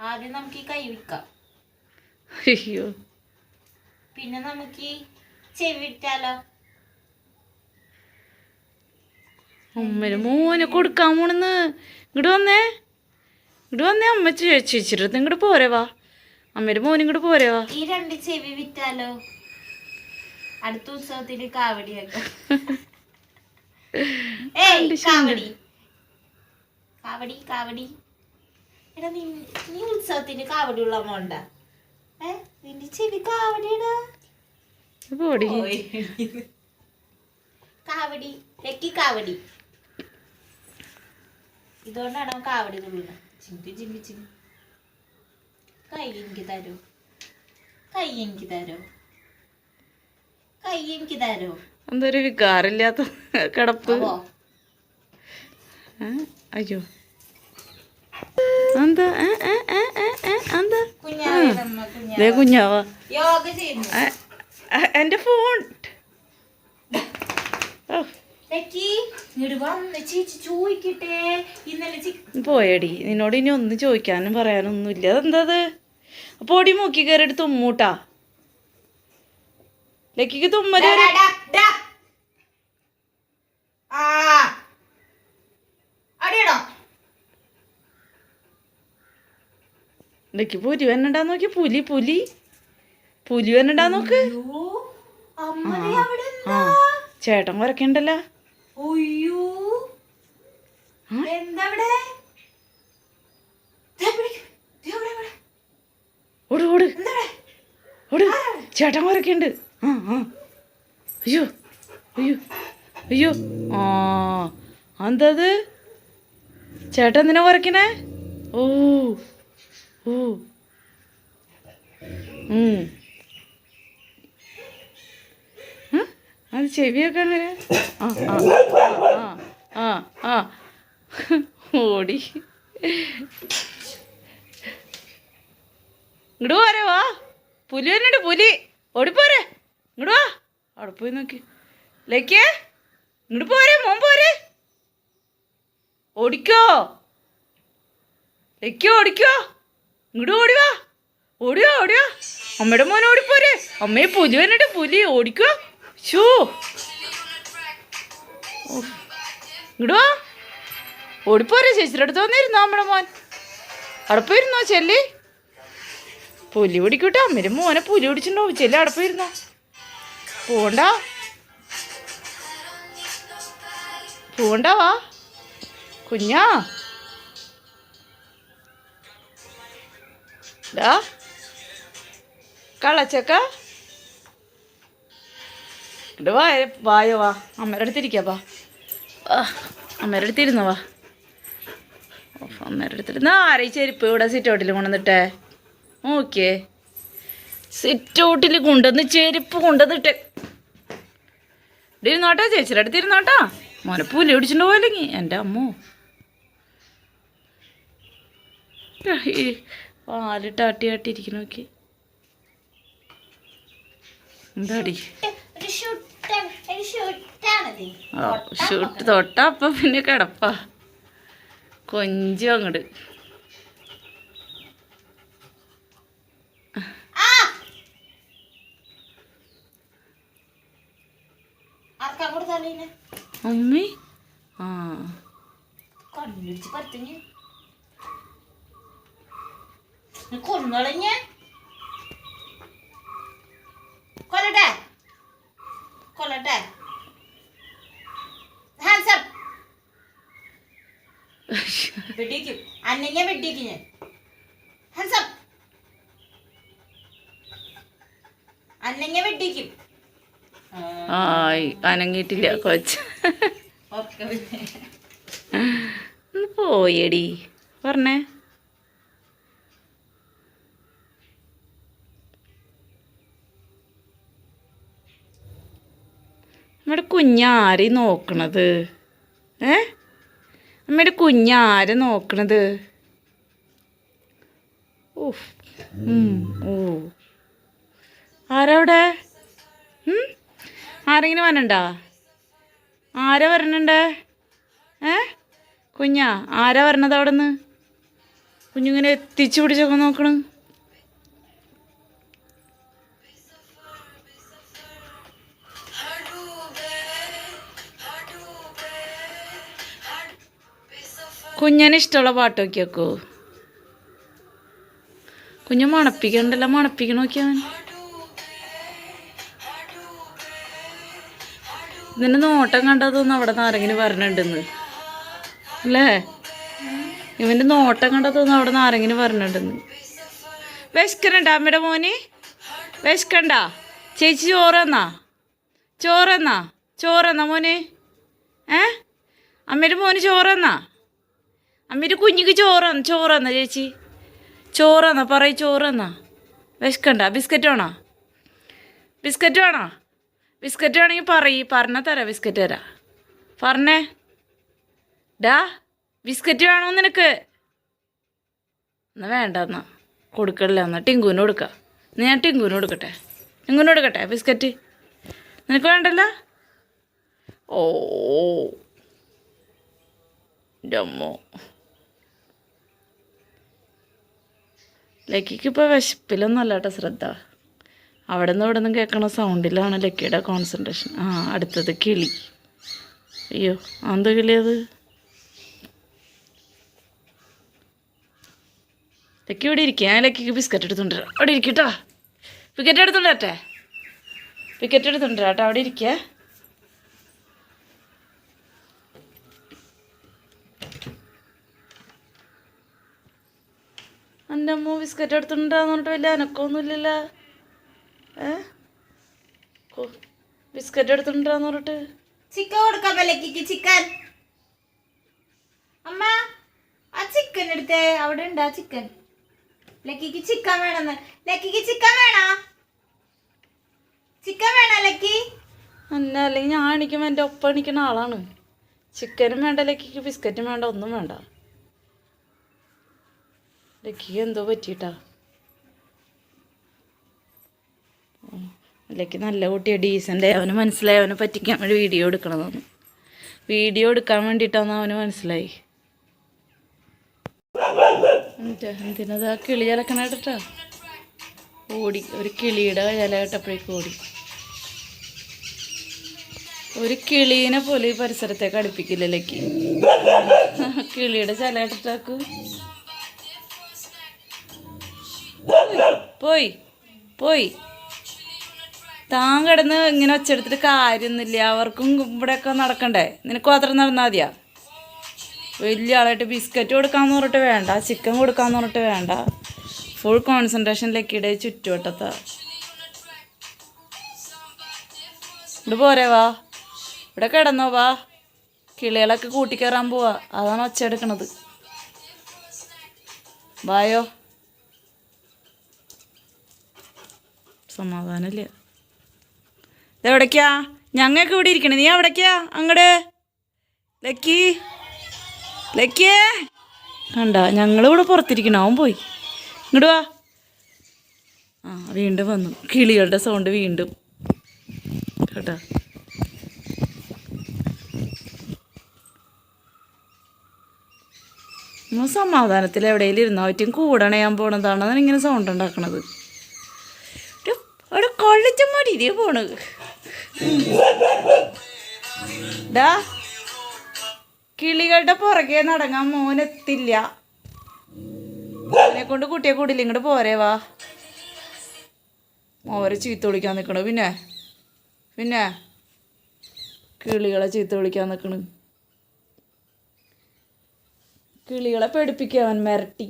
ആദ്യം നമുക്ക് ഈ കൈ വിൽക്കാം. അയ്യോ, പിന്നെ നമുക്ക് ഈ ചെവി വിറ്റാലോ? അമ്മേടെ മോനെ കൊടുക്കാൻ പോണെന്ന്. ഇങ്ങോട്ട് വന്നേ അമ്മ ചേച്ചിട്ട് ഇങ്ങോട്ട് പോരെ വാ. അമ്മേടെ മോനും ഇങ്ങോട്ട് പോരെ വാ. ഈ 2 ചെവി വിറ്റാലോ? അടുത്ത ഉത്സവത്തിന് കാവടി വെക്കാം. കാവടി കാവടി കാവടി. എടാ നീ ഉത്സവത്തിന് കാവടി ഉള്ള മോണ്ട. നിന്റെ ചെവി കാവടിയടാ. കാവടി വെക്കി കാവടി. ഇതുകൊണ്ടാണ് കാവടി തുള്ളുന്നത്. ചിമ്പി ചിമ്പി ചിമ്പി. കൈ എനിക്ക് തരോ? കൈ എനിക്ക് തരോ? കൈ എനിക്ക് തരോ? എന്തൊരു വികാറില്ലാത്ത കിടപ്പ്. അയ്യോ, എന്താ എന്താ കുഞ്ഞാവാ? എന്റെ ഫോൺ പോയടി. നിന്നോട് ഇനി ഒന്നും ചോദിക്കാനും പറയാനൊന്നും ഇല്ല. അതെന്തത്? പൊടി മൂക്കി കയറിയിട്ട് തുമ്മൂട്ടാ. ലക്കിക്ക് തുമ്മല്. ലക്കി പുലി വരണ്ടാ നോക്കി. പുലി വരണ്ടാ നോക്ക്. ആ ചേട്ടൻ വരക്കണ്ടല്ലോ. ഓട് ഓട് ഓട്. ചേട്ടൻ വരക്കുണ്ട്. അയ്യോ അയ്യോ അയ്യോ. എന്തത്? ചേട്ടൻ എന്തിനാ വരക്കണേ? ഓ ഓ. അത് ചെവിയൊക്കെ അങ്ങനെ. ആ ഓടി. ഇങ്ങോട്ട് പോരെ വാ. പുലി വന്നിട്ട് പുലി. ഓടിപ്പോരെ. ഇങ്ങോട്ട് വാ. അവിടെ പോയി നോക്കി. ലേക്കേ ഇങ്ങോട്ട് പോരെ. മോൻ പോരെ. ഓടിക്കോ ലേക്കോ. ഓടിക്കോ. ഇങ്ങോട്ട് ഓടിവാ. ഓടിയോ. അമ്മയുടെ മോൻ ഓടിപ്പോരെ. അമ്മയെ പുലി വന്നിട്ട് പുലി. ഓടിക്കോ. ഷൂ ഇങ്ങോട്ട് വാ. ഓടിപ്പോരെ. ചേച്ചിയുടെ അടുത്ത് വന്നിരുന്നോ അമ്മയുടെ മോൻ? അവിടെ പോയിരുന്നോ ചെല്ലി? പുലി പിടിക്കൂട്ടോ. അമ്മയുടെ മോനെ പുലി പിടിച്ചിട്ടുണ്ടോ? ചെല്ലി അവിടെ പോയിരുന്നോ? പോണ്ട വാ കുഞ്ഞാ. കളച്ചക്ക ഇത് വായോ വാ. അമ്മയുടെ അടുത്തിരിക്കാം വാ. അമ്മയുടെ അടുത്തിരുന്നോ വാ. അമ്മയുടെ അടുത്തിരുന്ന ആരെ ചെരുപ്പ് ഇവിടെ സിറ്റൗട്ടിൽ കൊണ്ടുവന്നിട്ടേ? ഓക്കെ, സിറ്റൗട്ടിൽ കൊണ്ടുവന്ന് ചെരുപ്പ് കൊണ്ടുവന്നിട്ട് ഇരുന്നോട്ടാ. ചേച്ചിയുടെ അടുത്ത് ഇരുന്നോട്ടാ. മോനെ പുലി പിടിച്ചിട്ട് പോയില്ലെങ്കിൽ എൻ്റെ അമ്മോ. പാലിട്ട് ആട്ടിയിരിക്കണ നോക്കി. എന്താടി ഷൂട്ട് തൊട്ടാ. അപ്പം പിന്നെ കിടപ്പാ കൊഞ്ചും അങ്ങോട്ട്. അമ്മി കൊന്നളഞ്ഞ കൊല്ലട്ടെ കൊല്ലട്ടെ. ഹാൻഡ്സപ്പ് വെടിക്കും. അന്നങ്ങ വെടിക്കും ഞാൻ. ഹാൻഡ്സപ്പ് അന്നങ്ങ വെടിക്കും. അനങ്ങിയിട്ടില്ല കൊച്ച്. പോയടി പറഞ്ഞേ. നമ്മുടെ കുഞ്ഞാരെ നോക്കണത്? അമ്മയുടെ കുഞ്ഞാരെ നോക്കണത്? ഓ ആരവിടെ? ആരെങ്കിലും വരണ്ട? ആരാ വരണണ്ട്? കുഞ്ഞാ ആരാ വരണത് അവിടെ നിന്ന്? കുഞ്ഞിങ്ങനെ എത്തിച്ചു പിടിച്ചൊക്കെ നോക്കണം. കുഞ്ഞിന് ഇഷ്ടമുള്ള പാട്ട് നോക്കിയേക്കോ. കുഞ്ഞ് മണപ്പിക്കണ്ടല്ലോ, മണപ്പിക്കണ നോക്കിയാൻ. ഇതിൻ്റെ നോട്ടം കണ്ടതൊന്നും അവിടെ നിന്ന് ആരെങ്കിലും പറഞ്ഞിട്ടുണ്ടെന്ന് അല്ലേ? ഇവൻ്റെ നോട്ടം കണ്ടതൊന്നും അവിടെ നിന്ന് ആരെങ്കിലും പറഞ്ഞിട്ടുണ്ടെന്ന്. വിശക്കണ്ട അമ്മയുടെ മോന്? വിശക്കണ്ട? ചേച്ചി ചോറന്നാ? ചോറന്നാ മോന്? അമ്മയുടെ മോന് ചോറന്നാ? അമ്മയുടെ കുഞ്ഞിക്ക് ചോറന്നാ ചേച്ചി? ചോറന്നാ പറയ്, ചോറന്നാ? വിശക്കണ്ട? ബിസ്ക്കറ്റ് വേണോ? ബിസ്ക്കറ്റ് വേണമെങ്കിൽ പറഞ്ഞാൽ തരാം. ബിസ്ക്കറ്റ് തരാം. പറഞ്ഞേ ഡാ, ബിസ്ക്കറ്റ് വേണോ നിനക്ക്? എന്നാ വേണ്ട, എന്നാ കൊടുക്കണില്ല. എന്നാ ടിങ്കുവിന് കൊടുക്കാം. എന്നാ ഞാൻ ടിങ്കുവിന് കൊടുക്കട്ടെ ബിസ്ക്കറ്റ്. നിനക്ക് വേണ്ടല്ല? ഓ എൻ്റെ അമ്മോ. ലക്കിക്ക് ഇപ്പോൾ വിശപ്പിലൊന്നും അല്ല കേട്ടോ ശ്രദ്ധ. അവിടെ നിന്ന് ഇവിടെ നിന്നും കേൾക്കണ സൗണ്ടിലാണ് ലക്കിയുടെ കോൺസെൻട്രേഷൻ. അടുത്തത് കിളി. അയ്യോ, എന്താ കിളിയത്? ലക്കി ഇവിടെ ഇരിക്കുക. ഞാൻ ലക്കിക്ക് ബിസ്ക്കറ്റ് എടുത്തുകൊണ്ടിരാം. അവിടെ ഇരിക്കട്ടോ. പിക്കറ്റ് എടുത്തുകൊണ്ടിരട്ടെ? അവിടെ ഇരിക്കുക. എൻ്റെ അമ്മ ബിസ്ക്കറ്റ് എടുത്തുകൊണ്ടിരാന്ന് പറഞ്ഞിട്ട് വലിയ അനക്കമൊന്നുമില്ലല്ലോ. ബിസ്ക്കറ്റ് എടുത്തുകൊണ്ടിരാന്ന് പറഞ്ഞിട്ട് ചിക്കൻ കൊടുക്കാം ലക്കിക്ക്. ചിക്കൻ അമ്മ, ആ ചിക്കൻ എടുത്തേ. അവിടെ ഉണ്ട് ആ ചിക്കൻ. ലക്കിക്ക് ചിക്കൻ വേണമെന്ന്. ലക്കിക്ക് ചിക്കൻ വേണോ ലക്കി? അല്ല, അല്ലെങ്കിൽ ഞാൻ എണിക്കുമ്പോൾ എൻ്റെ ഒപ്പം എണിക്കുന്ന ആളാണ്. ചിക്കനും വേണ്ട ലക്കിക്ക്, ബിസ്ക്കറ്റും വേണ്ട, ഒന്നും വേണ്ട. ലക്കിക്ക് എന്തോ പറ്റിയിട്ടാ. ലക്കി നല്ല കുട്ടിയാണ്, ഡീസൻ്റ്. അവന് മനസ്സിലായി അവനെ പറ്റിക്കാൻ വേണ്ടി വീഡിയോ എടുക്കണതാണ്. വീഡിയോ എടുക്കാൻ വേണ്ടിയിട്ടാന്ന് അവന് മനസ്സിലായി. എന്തിനത് ആ കിളി ഇലക്കണേട്ടാ ഓടി. ഒരു കിളിയുടെ ഇല കേട്ടപ്പോഴേക്കും ഓടി. ഒരു കിളീനെ പോലെ ഈ പരിസരത്തേക്ക് അടുപ്പിക്കില്ല ലക്കി. കിളിയുടെ ചില കേട്ടിട്ടാക്ക് പോയി താൻ കിടന്ന് ഇങ്ങനെ ഒച്ചെടുത്തിട്ട് കാര്യമൊന്നുമില്ല. അവർക്കും ഇവിടെയൊക്കെ നടക്കണ്ടേ? നിനക്ക് മാത്രം നടന്നാൽ മതിയാ? വലിയ ആളായിട്ട് ബിസ്ക്കറ്റ് കൊടുക്കാമെന്ന് പറഞ്ഞിട്ട് വേണ്ട, ചിക്കൻ കൊടുക്കാമെന്ന് പറഞ്ഞിട്ട് വേണ്ട. ഫുൾ കോൺസെൻട്രേഷൻ ലക്കിയുടെ ചുറ്റുവട്ടത്താ. ഇവിടെ പോരെ, വാ ഇവിടെ കിടന്നോ, വാ. കിളികളൊക്കെ കൂട്ടിക്കയറാൻ പോവാ, അതാണ് ഒച്ച എടുക്കണത്. വായോ. സമാധാനമില്ല. ഇതെവിടേക്കാ? ഞങ്ങൾക്ക് ഇവിടെ ഇരിക്കണേ, നീ എവിടേക്കാ? അങ്ങട് ലക്കിയേ കണ്ട, ഞങ്ങളിവിടെ പുറത്തിരിക്കണം. അവൻ പോയി. ഇങ്ങോട്ട് വാ. വീണ്ടും വന്നു. കിളികളുടെ സൗണ്ട് വീണ്ടും കേട്ടോ. നമ്മൾ സമാധാനത്തിൽ എവിടെയെങ്കിലും ഇരുന്നോ, പറ്റും കൂടണയാൻ പോണതാണ് അതിനിങ്ങനെ സൗണ്ട് ഉണ്ടാക്കണത്. അവിടെ കൊള്ളിച്ച മടി ഇതേ പോണത്. ഡാ, കിളികളുടെ പുറകെ നടങ്ങാൻ മോനെത്തില്ല. അതിനെ കൊണ്ട് കുട്ടിയെ കൂടില്ല. ഇങ്ങോട്ട് പോരേ, വാ. മോരെ ചീത്ത വിളിക്കാൻ നിൽക്കണു. പിന്നെ കിളികളെ ചീത്ത വിളിക്കാൻ നിൽക്കണ്. കിളികളെ പേടിപ്പിക്കുക അവൻ, മിരട്ടി.